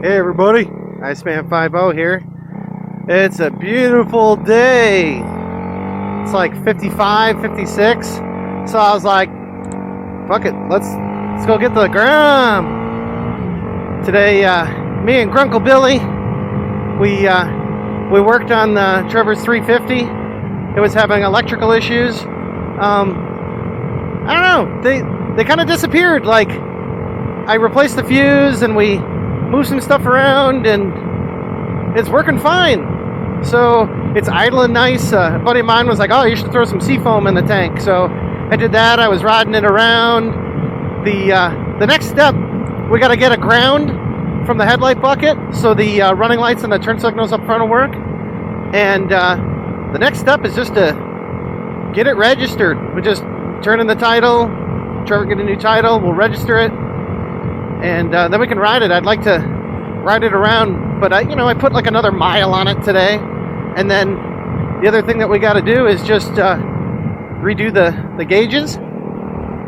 Hey everybody, Iceman50 here. It's a beautiful day. It's like 55, 56. So I was like, fuck it, let's go get the Grom. Today, me and Grunkle Billy, we worked on Trevor's 350. It was having electrical issues. I don't know, they kind of disappeared. Like, I replaced the fuse and we move some stuff around and it's working fine. So it's idling nice. A buddy of mine was like, oh, you should throw some seafoam in the tank. So I did that. I was riding it around. The next step, we got to get a ground from the headlight bucket so the running lights and the turn signals up front will work. And the next step is just to get it registered. We just turn in the title. Trevor get a new title. We'll register it. And then we can ride it. I'd like to ride it around, but I put like another mile on it today. And then the other thing that we got to do is just redo the gauges.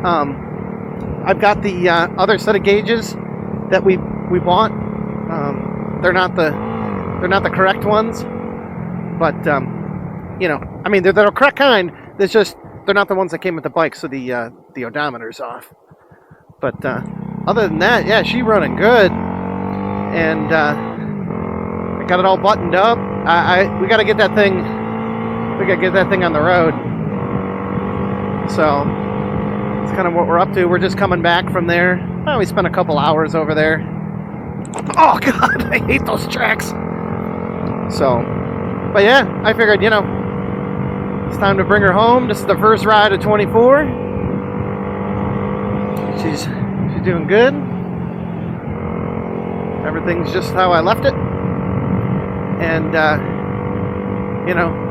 I've got the other set of gauges that we bought. They're not the correct ones, but they're the correct kind. It's just they're not the ones that came with the bike, so the odometer's off. But other than that, yeah, she's running good, and I got it all buttoned up. We got to get that thing. We got to get that thing on the road. So it's kind of what we're up to. We're just coming back from there. Well, we spent a couple hours over there. Oh God, I hate those tracks. So, but yeah, I figured it's time to bring her home. This is the first ride of 24. She's doing good. Everything's just how I left it. And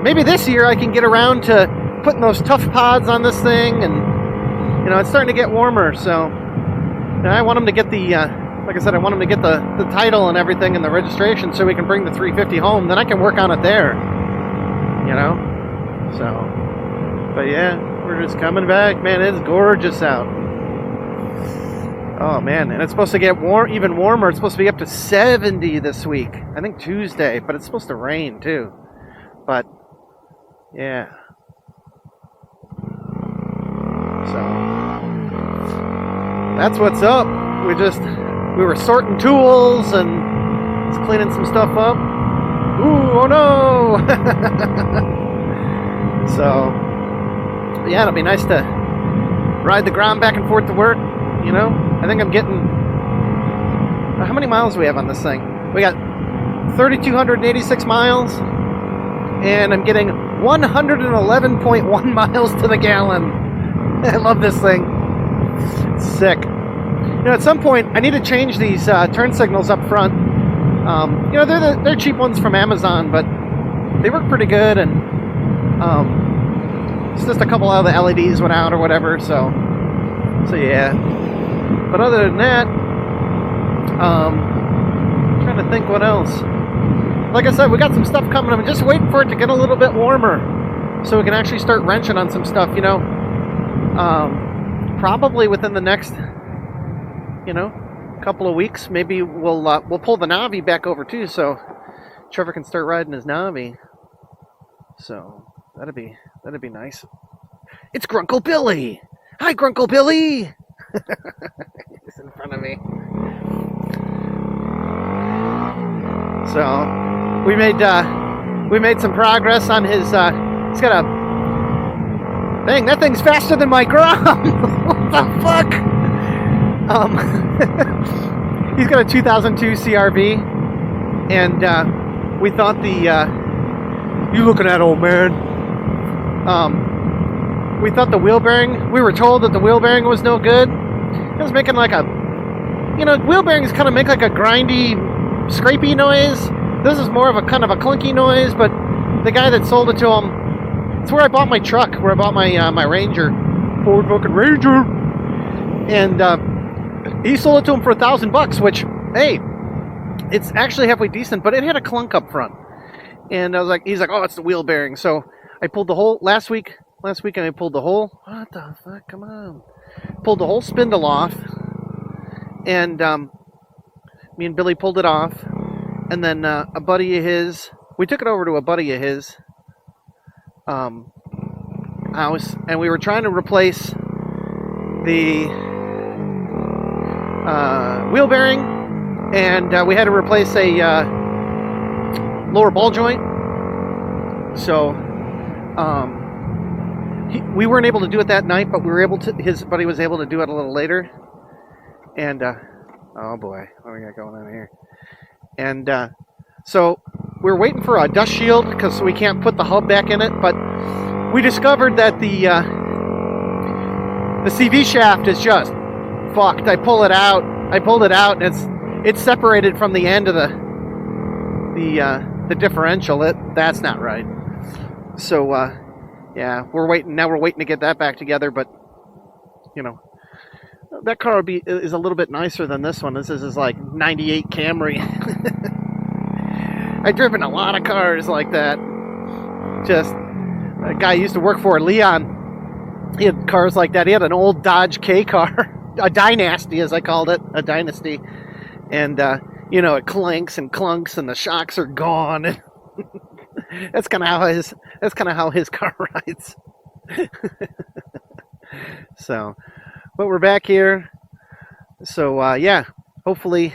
maybe this year I can get around to putting those tough pods on this thing. And it's starting to get warmer, so I want them to get the like I said, I want them to get the title and everything and the registration so we can bring the 350 home. Then I can work on it there. So, but yeah, we're just coming back. Man, it's gorgeous out. Oh man, and it's supposed to get even warmer. It's supposed to be up to 70 this week. I think Tuesday, but it's supposed to rain too. But yeah. So that's what's up. We were sorting tools and just cleaning some stuff up. Ooh, oh no! So yeah, it'll be nice to ride the Grom back and forth to work. I think I'm getting... How many miles do we have on this thing? We got 3,286 miles, and I'm getting 111.1 miles to the gallon. I love this thing. It's sick. At some point, I need to change these turn signals up front. They're cheap ones from Amazon, but they work pretty good, and it's just a couple of the LEDs went out or whatever, so yeah. But other than that, I'm trying to think what else. Like I said, we got some stuff coming. I'm just waiting for it to get a little bit warmer so we can actually start wrenching on some stuff, probably within the next, couple of weeks. Maybe we'll pull the Navi back over too, so Trevor can start riding his Navi. So that'd be nice. It's Grunkle Billy. Hi, Grunkle Billy. He's in front of me. So we made some progress on his. He's got a. Dang, that thing's faster than my Grom. What the fuck? He's got a 2002 CRV, and we thought you looking at, old man? We thought the wheel bearing. We were told that the wheel bearing was no good. It was making like a, wheel bearings kind of make like a grindy, scrapey noise. This is more of a kind of a clunky noise, but the guy that sold it to him, it's where I bought my truck, where I bought my Ranger, Ford fucking Ranger, and he sold it to him for $1,000, which, hey, it's actually halfway decent, but it had a clunk up front. And he's like, oh, it's the wheel bearing. So I pulled the whole, last weekend I pulled the whole, what the fuck, come on. Pulled the whole spindle off, and Me and Billy pulled it off, and then a buddy of his, we took it over to a buddy of his house, and we were trying to replace the wheel bearing, and we had to replace a lower ball joint. So we weren't able to do it that night, but we were able to. His buddy was able to do it a little later. And oh boy, what do we got going on here? And so we were waiting for a dust shield because we can't put the hub back in it. But we discovered that the CV shaft is just fucked. I pulled it out, and it's separated from the end of the differential. That's not right. So yeah, we're waiting to get that back together. But you know, that car is a little bit nicer than this one. This is like 98 Camry. I've driven a lot of cars like that. Just a guy I used to work for, Leon. He had cars like that. He had an old Dodge K car, a Dynasty, as I called it, a Dynasty, and you know, it clanks and clunks, and the shocks are gone. And that's kind of how his car rides. So, but we're back here. So yeah, hopefully,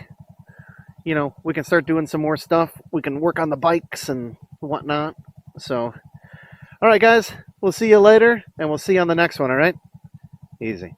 you know, we can start doing some more stuff. We can work on the bikes and whatnot. So, all right, guys, we'll see you later, and we'll see you on the next one. All right, easy.